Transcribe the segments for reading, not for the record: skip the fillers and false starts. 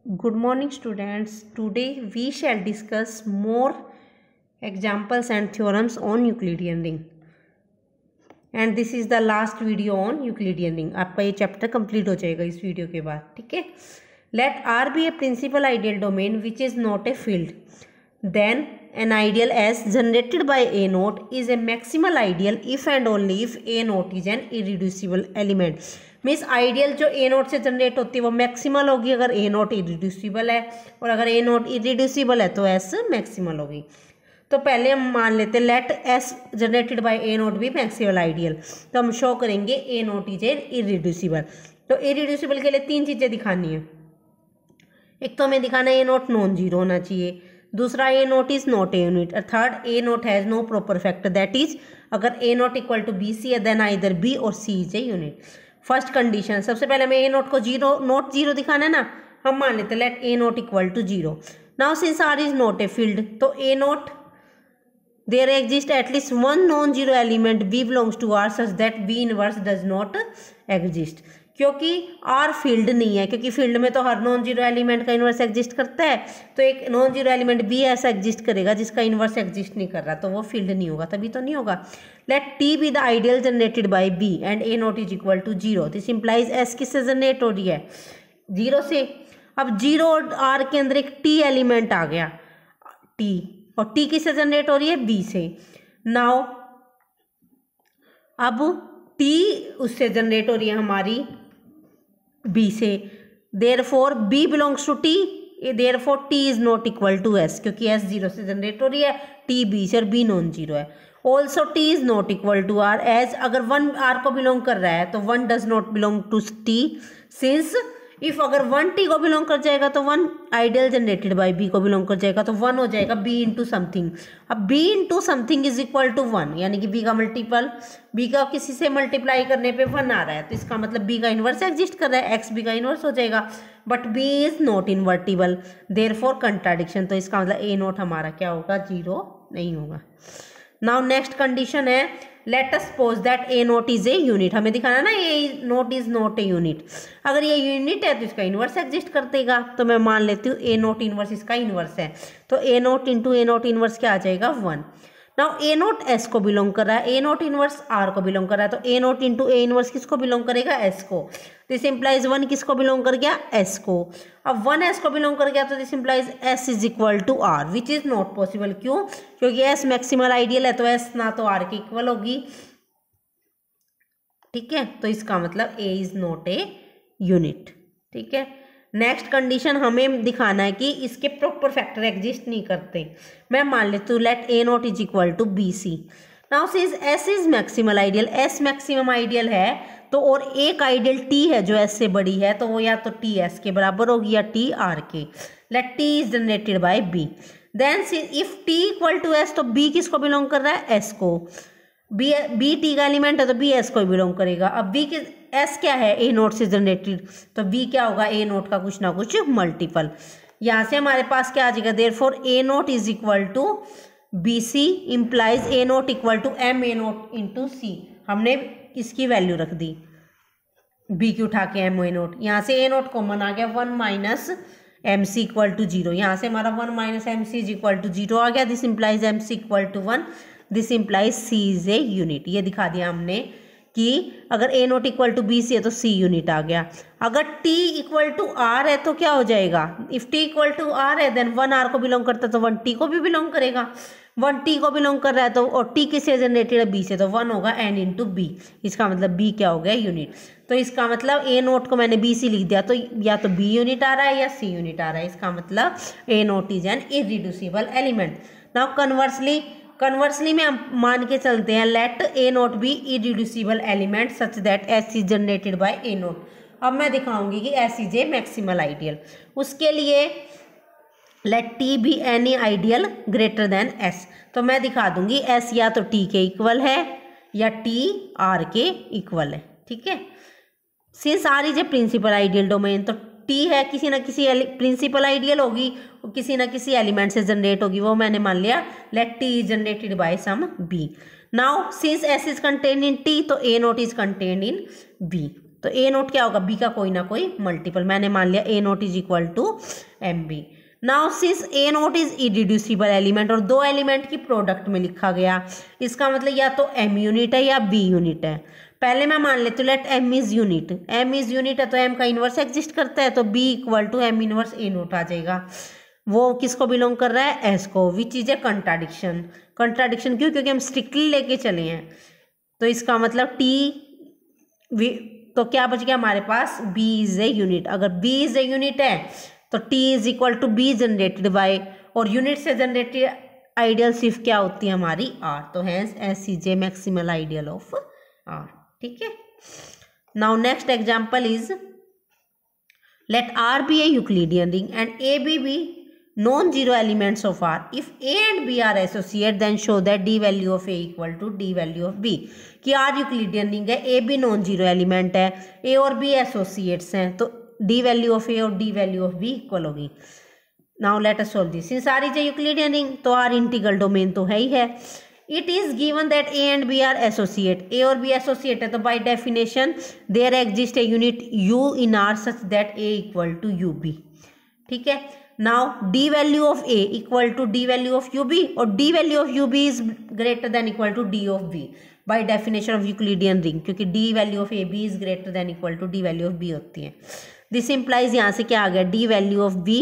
Good morning students. Today we shall discuss more examples and theorems on Euclidean ring. And this is the last video on Euclidean ring. आपका ये chapter complete हो जाएगा इस video के बाद, ठीक है. Let R be a principal ideal domain which is not a field. Then an ideal S generated by A naught is a maximal ideal if and only if A naught is an irreducible element. Means ideal जो ए note से generate होती है वो maximal होगी अगर a note irreducible है, और अगर ए नोट इरिड्यूसिबल है तो एस मैक्सिमल होगी. तो पहले हम मान लेते हैं let S generated by A naught भी मैक्सिमल आइडियल. तो हम शो करेंगे ए नोट इज इरिड्यूसिबल. तो इरिड्यूसिबल के लिए तीन चीज़ें दिखानी है. एक तो हमें दिखाना है ए नोट नॉन जीरो होना चाहिए, दूसरा a naught is not a unit, और third a naught has no proper factor. That is अगर a naught equal to B c है देन आइदर बी और c is a unit. First condition, सबसे पहले हमें ए नोट को not zero दिखाना है ना. हम मान लेते हैं let a naught equal to zero. Now since R is not a field तो a naught there exist at least one non zero element B belongs to R such that B inverse does not exist. क्योंकि R field नहीं है, क्योंकि field में तो हर non zero element का inverse exist करता है. तो एक नॉन जीरो एलिमेंट भी ऐसा एग्जिस्ट करेगा जिसका इन्वर्स एग्जिस्ट नहीं कर रहा, तो वो फील्ड नहीं होगा, तभी तो नहीं होगा. Let T be the ideal generated by B and A naught is equal to zero. This implies S किससे जनरेट हो रही है, जीरो से. अब जीरो और आर के अंदर एक टी एलिमेंट आ गया टी, और टी किससे जनरेट हो रही है, बी से. नाउ अब टी उससे जनरेट हो रही है हमारी बी से. Therefore B belongs to T, therefore T is not equal to S, क्योंकि एस जीरो से जनरेट हो रही है, टी बी से और बी नॉन जीरो है. Also T is not equal to R, as अगर वन आर को बिलोंग कर रहा है तो one does not belong to T. Since if अगर वन टी को बिलोंग कर जाएगा तो one ideal generated by B को बिलोंग कर जाएगा, तो वन हो जाएगा बी इंटू समथिंग. अब B into something is equal to one, यानी कि बी का मल्टीपल, बी का किसी से मल्टीप्लाई करने पे वन आ रहा है, तो इसका मतलब बी का इन्वर्स एग्जिस्ट कर रहा है, एक्स बी का इन्वर्स हो जाएगा. But B is not invertible, therefore contradiction. तो इसका मतलब ए नोट हमारा क्या होगा, जीरो नहीं होगा. नाउ नेक्स्ट कंडीशन है let us suppose that a naught is a unit. हमें दिखाना ना a naught is not a unit. अगर ये यूनिट है तो इसका इन्वर्स एग्जिस्ट कर देगा. तो मैं मान लेती हूँ ए नोट इन्वर्स इसका इन्वर्स है, तो a naught into A note inverse क्या आ जाएगा, वन. नाउ ए नोट एस को बिलोंग कर रहा है, ए नोट इन्वर्स आर को बिलोंग कर रहा है, तो a naught into A inverse किसको बिलोंग करेगा, एस को. दिस इंप्लाइज वन किसको बिलोंग कर गया, एस को. अब वन एस को बिलोंग कर गया तो this implies S is equal to R, which is not possible. क्यों, क्योंकि एस मैक्सिमल आइडियल है, तो एस ना तो आर के इक्वल होगी, ठीक है. तो इसका मतलब ए इज नॉट ए यूनिट, ठीक है. नेक्स्ट कंडीशन हमें दिखाना है कि इसके प्रॉपर फैक्टर एग्जिस्ट नहीं करते. मैं मान लेती हूँ let A naught is equal to B C. Now since S is maximal ideal, S maximum ideal है, तो और एक आइडियल टी है जो एस से बड़ी है, तो वो या तो टी एस के बराबर होगी या टी आर के. Let T is generated by B. Then if T equal to S तो बी किसको बिलोंग कर रहा है, एस को. बी टी का एलिमेंट है तो बी एस को बिलोंग करेगा. अब बी के एस क्या है, ए नोट से जनरेटेड, तो बी क्या होगा, ए नोट का कुछ ना कुछ मल्टीपल. यहाँ से हमारे पास क्या आ जाएगा, therefore a naught is equal to B c implies a naught equal to m a naught into c. हमने इसकी वैल्यू रख दी बी की उठा के एम ए नोट. यहाँ से ए नोट कॉमन आ गया, one minus m c equal to zero. यहाँ से हमारा one minus m c is equal to zero आ गया. This implies m c equal to one, this implies c is a unit. ये दिखा दिया हमने कि अगर a naught equal to B c है तो सी यूनिट आ गया. अगर टी इक्वल टू आर है तो क्या हो जाएगा, if T equal to R है देन वन आर को बिलोंग करता है तो वन टी को भी बिलोंग करेगा. वन टी को बिलोंग कर रहा है तो, और टी किससे जनरेटेड है, बी से, तो वन होगा एन इंटू बी. इसका मतलब बी क्या हो गया, यूनिट. तो इसका मतलब ए नोट को मैंने बी सी लिख दिया, तो या तो बी यूनिट आ रहा है या सी यूनिट आ रहा है. इसका मतलब a naught is an irreducible element. Now conversely में हम मान के चलते हैं let a naught be irreducible element such that S is generated by A naught. अब मैं दिखाऊंगी कि S is a maximal ideal. उसके लिए let T be any ideal greater than S. तो मैं दिखा दूंगी एस या तो टी के इक्वल है या टी आर के इक्वल है, ठीक है. Since R is a principal ideal domain, तो टी है किसी ना किसी प्रिंसिपल आइडियल होगी, किसी ना किसी एलिमेंट से जनरेट होगी, वो मैंने मान लिया let T is generated by some b. Now since S is contained in T तो a naught is contained in b. तो ए नोट क्या होगा, बी का कोई ना कोई मल्टीपल। मैंने मान लिया a naught is equal to m b. Now since a naught is irreducible element और दो एलिमेंट की प्रोडक्ट में लिखा गया, इसका मतलब या तो एम यूनिट है या बी यूनिट है। पहले मैं मान लेती हूँ let m is unit, m is unit है तो एम का इन्वर्स एग्जिस्ट करता है, तो b equal to m inverse a naught आ जाएगा। वो किसको बिलोंग कर रहा है, एस को, which is a contradiction. Contradiction क्यों, क्योंकि हम स्ट्रिक्टली लेके चले हैं। तो इसका मतलब तो क्या बच गया हमारे पास, बी इज ए यूनिट। अगर बी इज ए यूनिट है तो T is equal to B generated by, और यूनिट से जनरेटेड आइडियल सिर्फ क्या होती है हमारी, आर। तो hence S is a maximal ideal of R. ठीक है। Now next example is let R be a Euclidean ring and A B non-zero elements of R. If A and B are associate, then show that D value of A equal to D value of B. कि R Euclidean ring है, A भी non zero element है, A और B associates हैं, तो D value of A और D value of B equal होगी। Now let us solve this. Since R is a Euclidean ring तो R इंटीग्रल डोमेन तो है ही है। It is given that A and B are associate, A और B associate है तो by definition there exist a unit U in R such that A equal to UB। ठीक है। Now d value of a equal to d value of u b, और D value of u b is greater than equal to d of b by definition of Euclidean ring, क्योंकि d value of a b is greater than equal to d value of b होती है। This implies यहाँ से क्या आ गया, d value of B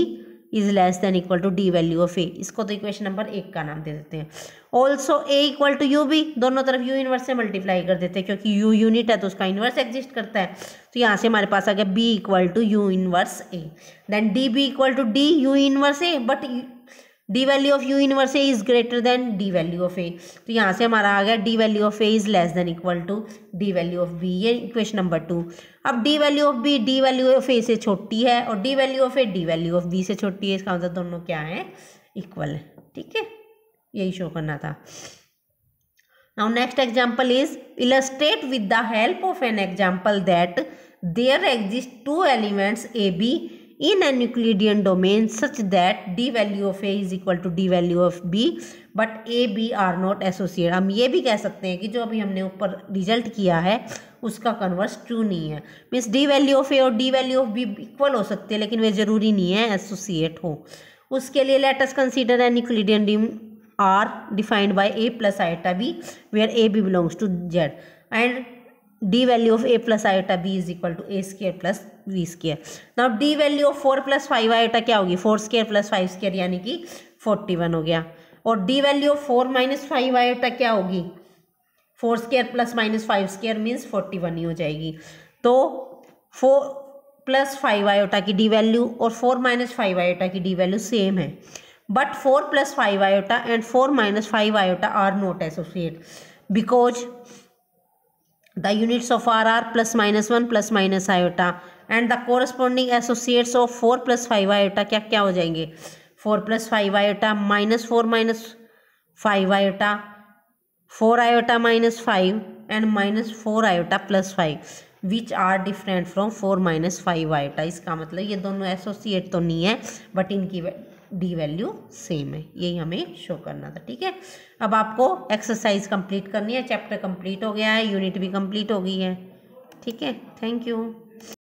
is less than equal to d value of a. इसको तो इक्वेशन नंबर 1 का नाम दे देते हैं। Also A equal to U B, दोनों तरफ यू इनवर्स से मल्टीप्लाई कर देते हैं, क्योंकि यू यूनिट है तो उसका इनवर्स एग्जिस्ट करता है। तो यहाँ से हमारे पास आ गया b equal to u inverse a, then d b equal to d u inverse a, but d value of u inverse a is greater than d value of a. तो यहाँ से हमारा आ गया d value of a is less than equal to d value of b, ये equation number 2। अब d value of b d value of a से छोटी है और D value of A D value of B से छोटी है, इसका मतलब दोनों क्या है, इक्वल है। ठीक है, यही शो करना था। Now next example is illustrate with the help of an example that there exist two elements A B in an Euclidean domain such that d value of a is equal to d value of b but a b are not associated। हम ये भी कह सकते हैं कि जो अभी हमने ऊपर रिजल्ट किया है उसका कन्वर्स ट्रू नहीं है, means D value of A और D value of B equal हो सकती है, लेकिन वे जरूरी नहीं है एसोसिएट हो। उसके लिए let us consider N Euclidean ring R defined by a plus iota b where a b belongs to z and d value of a plus iota b is equal to a square plus v square। now d value of 4 plus 5 iota क्या होगी, 4 square plus 5 square यानी कि 41 हो गया, और d value of 4 minus 5 iota क्या होगी, 4 square plus minus 5 square means 41 ही हो जाएगी। तो 4 plus 5 iota की d वैल्यू और 4 minus 5 iota की d वैल्यू सेम है, but 4 plus 5 iota and 4 minus 5 iota are not associated because the units of R are plus minus 1 plus minus iota and the corresponding associates of 4 plus 5 iota क्या क्या हो जाएंगे, 4 plus 5 iota minus 4 minus 5 iota, 4 iota minus 5 and minus 4 iota plus 5 which are different from 4 minus 5 iota। इसका मतलब ये दोनों associate तो नहीं है बट इनकी डी वैल्यू सेम है, यही हमें शो करना था। ठीक है, अब आपको एक्सरसाइज कंप्लीट करनी है, चैप्टर कंप्लीट हो गया है, यूनिट भी कंप्लीट हो गई है। ठीक है, थैंक यू।